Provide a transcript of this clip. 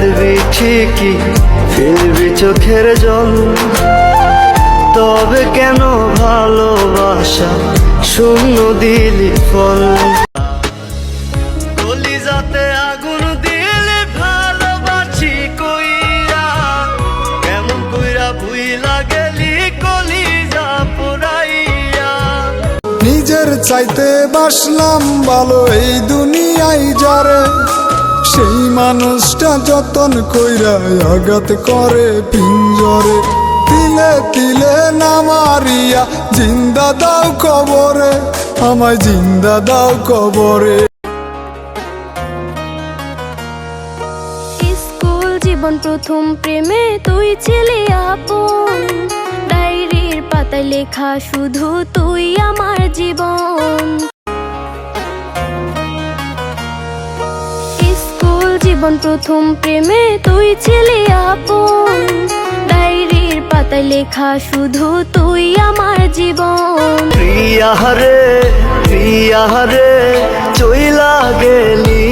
চাইবি ঠিকই ফিরবি চোখের জল, তবে কেন ভালোবাসা শূন্য দিলি ফল। কলিজাতে আগুন দিলে ভালোবাসি কইরা, কেমন কইরা ভুইলা গেলি কলিজা পোড়াইয়া। নিজের চাইতে বাসলাম ভালো এই দুনিয়ায় যারে, সেই মানুষটা যতন কইরা আঘাত করে পিঞ্জরে। তিলে তিলে না মারিয়া জিন্দা দাও কবরে, আমায় জিন্দা দাও কবরে। স্কুল জীবন প্রথম প্রেমে তুই ছিলি আপন, ডায়েরির পাতায় লেখা শুধু তুই আমার জীবন। স্কুল জীবন প্রথম প্রেমে তুই ছিলি আপন, ডায়েরির পাতায় লেখা শুধু তুই আমার জীবন। প্রিয়া রে চইলা গেলি